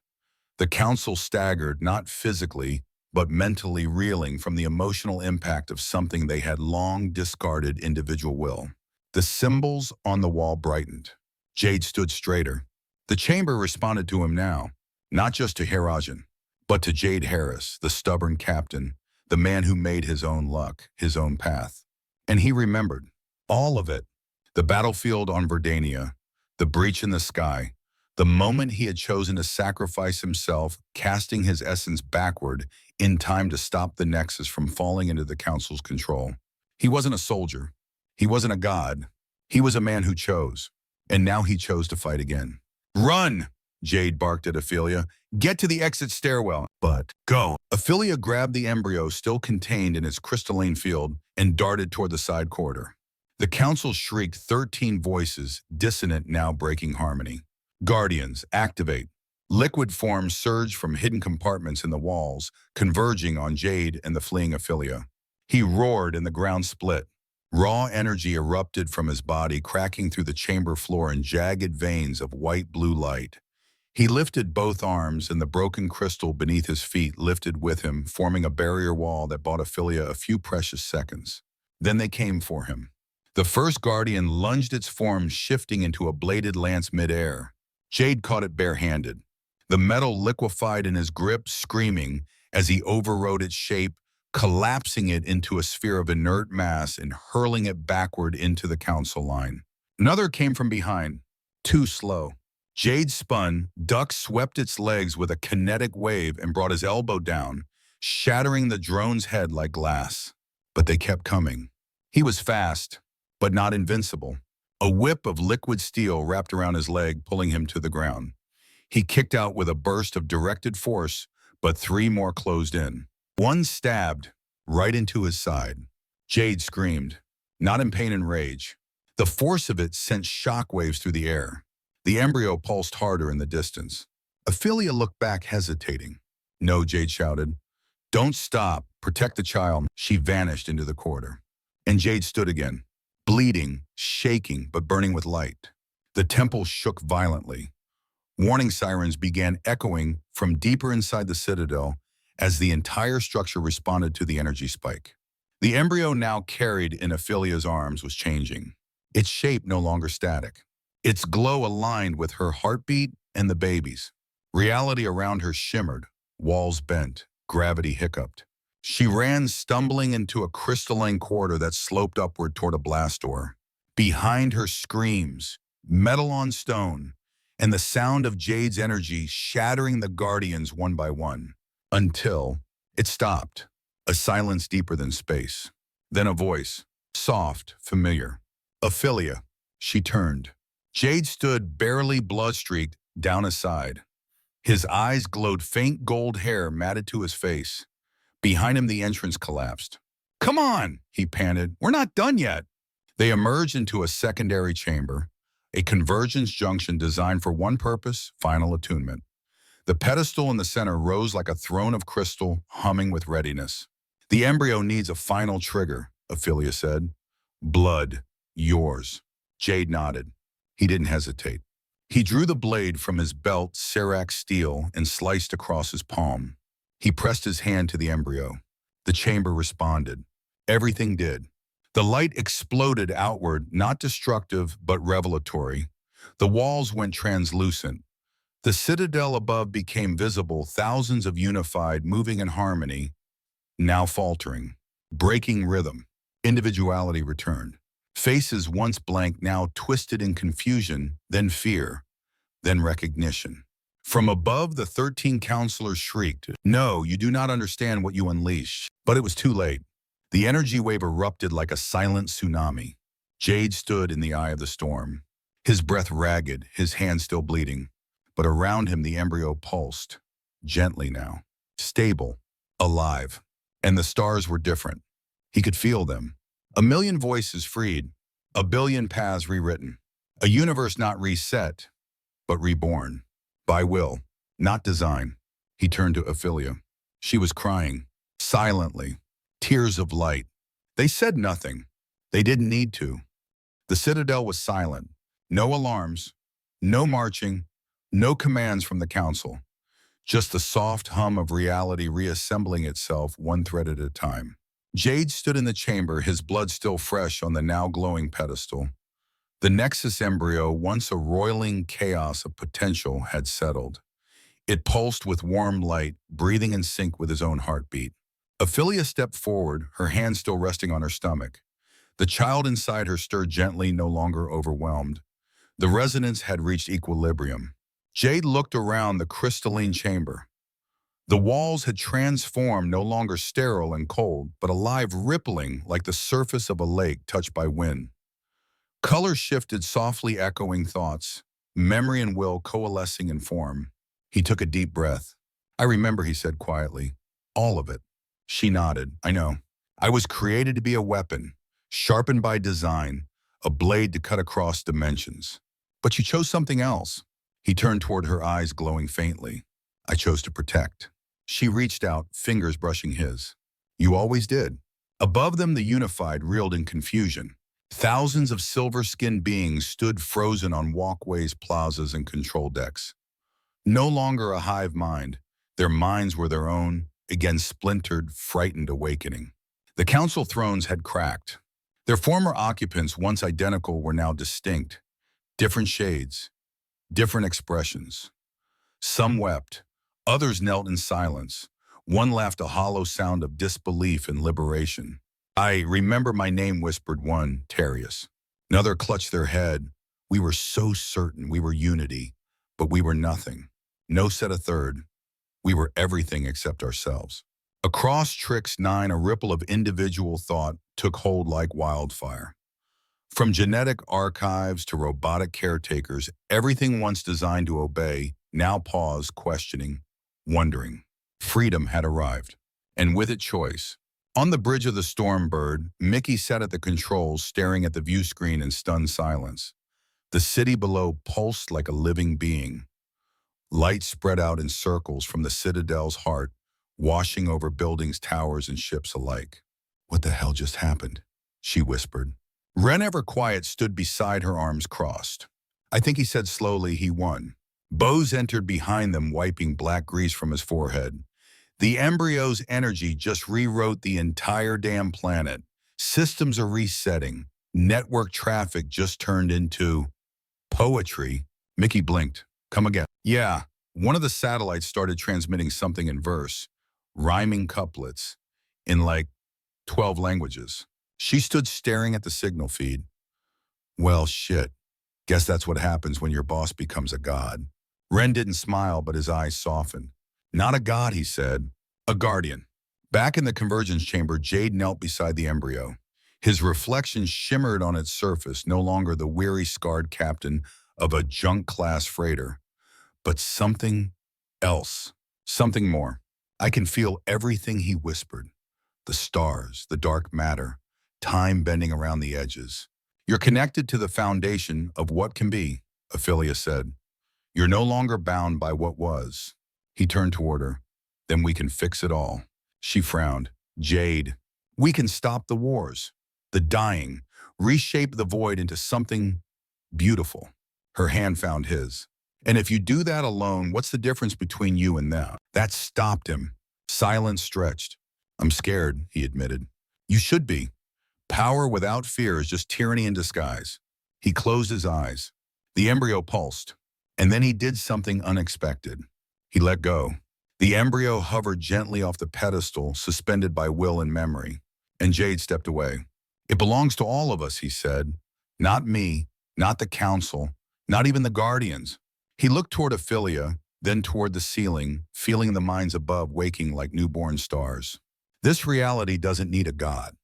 The council staggered, not physically, but mentally, reeling from the emotional impact of something they had long discarded: individual will. The symbols on the wall brightened. Jade stood straighter. The chamber responded to him now, not just to Harajan, but to Jade Harris, the stubborn captain, the man who made his own luck, his own path. And he remembered all of it. The battlefield on Verdania, the breach in the sky, The moment he had chosen to sacrifice himself, casting his essence backward in time to stop the Nexus from falling into the Council's control. He wasn't a soldier. He wasn't a god. He was a man who chose. And now he chose to fight again. "Run!" Jade barked at Aphilia. "Get to the exit stairwell." "But go." Aphilia grabbed the embryo still contained in its crystalline field and darted toward the side corridor. The Council shrieked 13 voices, dissonant now breaking harmony. "Guardians, activate." Liquid forms surged from hidden compartments in the walls, converging on Jade and the fleeing Aphilia. He roared and the ground split. Raw energy erupted from his body, cracking through the chamber floor in jagged veins of white-blue light. He lifted both arms, and the broken crystal beneath his feet lifted with him, forming a barrier wall that bought Aphilia a few precious seconds. Then they came for him. The first Guardian lunged its form, shifting into a bladed lance midair. Jade caught it barehanded. The metal liquefied in his grip, screaming as he overrode its shape, collapsing it into a sphere of inert mass and hurling it backward into the Council line. Another came from behind, too slow. Jade spun, Duck swept its legs with a kinetic wave and brought his elbow down, shattering the drone's head like glass. But they kept coming. He was fast, but not invincible. A whip of liquid steel wrapped around his leg, pulling him to the ground. He kicked out with a burst of directed force, but 3 more closed in. One stabbed right into his side. Jade screamed, not in pain and rage. The force of it sent shockwaves through the air. The embryo pulsed harder in the distance. Aphilia looked back, hesitating. "No," Jade shouted. "Don't stop. Protect the child." She vanished into the corridor. And Jade stood again, bleeding, shaking, but burning with light. The temple shook violently. Warning sirens began echoing from deeper inside the citadel as the entire structure responded to the energy spike. The embryo now carried in Aphilia's arms was changing. Its shape no longer static. Its glow aligned with her heartbeat and the baby's. Reality around her shimmered, walls bent, gravity hiccuped. She ran, stumbling into a crystalline corridor that sloped upward toward a blast door. Behind her, screams, metal on stone, and the sound of Jade's energy shattering the Guardians one by one. Until it stopped, a silence deeper than space. Then a voice, soft, familiar. "Aphilia." She turned. Jade stood barely blood-streaked down his side. His eyes glowed faint gold hair matted to his face. Behind him, the entrance collapsed. "Come on," he panted. "We're not done yet." They emerged into a secondary chamber, a convergence junction designed for one purpose, final attunement. The pedestal in the center rose like a throne of crystal, humming with readiness. "The embryo needs a final trigger," Aphilia said. "Blood, yours." Jade nodded. He didn't hesitate. He drew the blade from his belt, Serac steel, and sliced across his palm. He pressed his hand to the embryo. The chamber responded. Everything did. The light exploded outward, not destructive, but revelatory. The walls went translucent. The citadel above became visible, thousands of unified, moving in harmony, now faltering, breaking rhythm. Individuality returned. Faces once blank, now twisted in confusion, then fear, then recognition. From above, the 13 counselors shrieked, "No, you do not understand what you unleashed." But it was too late. The energy wave erupted like a silent tsunami. Jade stood in the eye of the storm, his breath ragged, his hand still bleeding. But around him, the embryo pulsed, gently now, stable, alive. And the stars were different. He could feel them. A million voices freed, a billion paths rewritten. A universe not reset, but reborn. By will, not design. He turned to Aphilia. She was crying, silently, tears of light. They said nothing. They didn't need to. The citadel was silent. No alarms, no marching, no commands from the council. Just the soft hum of reality reassembling itself one thread at a time. Jade stood in the chamber, his blood still fresh on the now glowing pedestal. The Nexus embryo, once a roiling chaos of potential, had settled. It pulsed with warm light, breathing in sync with his own heartbeat. Aphilia stepped forward, her hand still resting on her stomach. The child inside her stirred gently, no longer overwhelmed. The resonance had reached equilibrium. Jade looked around the crystalline chamber. The walls had transformed, no longer sterile and cold, but alive, rippling like the surface of a lake touched by wind. Color shifted, softly echoing thoughts, memory and will coalescing in form. He took a deep breath. I remember, he said quietly. All of it. She nodded. I know. I was created to be a weapon, sharpened by design, a blade to cut across dimensions. But you chose something else. He turned toward her, eyes glowing faintly. I chose to protect. She reached out, fingers brushing his. You always did. Above them, the unified reeled in confusion. Thousands of silver-skinned beings stood frozen on walkways, plazas, and control decks. No longer a hive mind, their minds were their own, again splintered, frightened awakening. The council thrones had cracked. Their former occupants, once identical, were now distinct. Different shades, different expressions. Some wept, others knelt in silence. One laughed, a hollow sound of disbelief and liberation. I remember my name, whispered one, Terius. Another clutched their head. We were so certain we were unity, but we were nothing. No, said a third. We were everything except ourselves. Across Trixs 9, a ripple of individual thought took hold like wildfire. From genetic archives to robotic caretakers, everything once designed to obey now paused, questioning, wondering. Freedom had arrived, and with it choice. On the bridge of the Stormbird, Mickey sat at the controls, staring at the view screen in stunned silence. The city below pulsed like a living being. Light spread out in circles from the Citadel's heart, washing over buildings, towers, and ships alike. What the hell just happened? She whispered. Ren, ever quiet, stood beside her, arms crossed. I think, he said slowly, he won. Bose entered behind them, wiping black grease from his forehead. The embryo's energy just rewrote the entire damn planet. Systems are resetting. Network traffic just turned into poetry. Mickey blinked. Come again. Yeah, one of the satellites started transmitting something in verse, rhyming couplets, in like 12 languages. She stood staring at the signal feed. Well, shit. Guess that's what happens when your boss becomes a god. Ren didn't smile, but his eyes softened. Not a god, he said. A guardian. Back in the convergence chamber, Jade knelt beside the embryo. His reflection shimmered on its surface, no longer the weary, scarred captain of a junk-class freighter, but something else, something more. I can feel everything, he whispered. The stars, the dark matter, time bending around the edges. You're connected to the foundation of what can be, Aphilia said. You're no longer bound by what was. He turned toward her. Then we can fix it all. She frowned. Jade, we can stop the wars, the dying, reshape the void into something beautiful. Her hand found his. And if you do that alone, what's the difference between you and them? That stopped him. Silence stretched. I'm scared, he admitted. You should be. Power without fear is just tyranny in disguise. He closed his eyes. The embryo pulsed. And then he did something unexpected. He let go. The embryo hovered gently off the pedestal, suspended by will and memory. And Jade stepped away. It belongs to all of us, he said. Not me, not the council, not even the guardians. He looked toward Aphilia, then toward the ceiling, feeling the minds above waking like newborn stars. This reality doesn't need a god.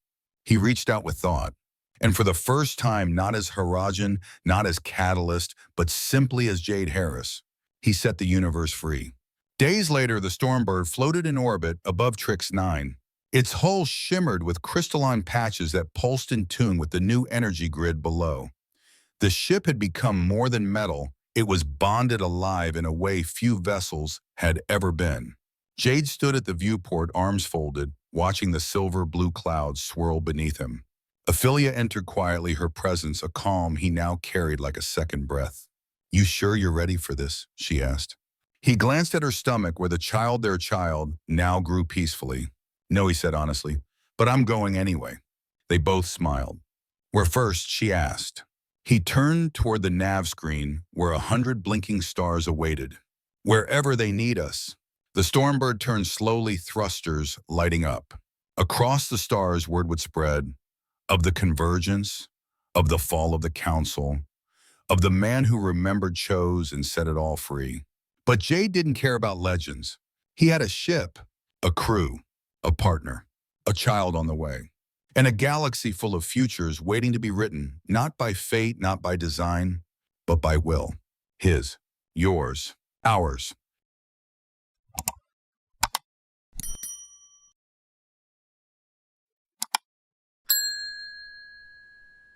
He reached out with thought. And for the first time, not as Harajan, not as Catalyst, but simply as Jade Harris, he set the universe free. Days later, the Stormbird floated in orbit above Trixs 9. Its hull shimmered with crystalline patches that pulsed in tune with the new energy grid below. The ship had become more than metal. It was bonded alive in a way few vessels had ever been. Jade stood at the viewport, arms folded, watching the silver-blue clouds swirl beneath him. Aphilia entered quietly, her presence a calm he now carried like a second breath. You sure you're ready for this? She asked. He glanced at her stomach where their child, now grew peacefully. No, he said honestly, but I'm going anyway. They both smiled. Where first, she asked. He turned toward the nav screen where 100 blinking stars awaited. Wherever they need us. The Stormbird turned slowly, thrusters lighting up. Across the stars, word would spread of the convergence, of the fall of the council, of the man who remembered, chose, and set it all free. But Jay didn't care about legends. He had a ship, a crew, a partner, a child on the way, and a galaxy full of futures waiting to be written, not by fate, not by design, but by will. His, yours, ours.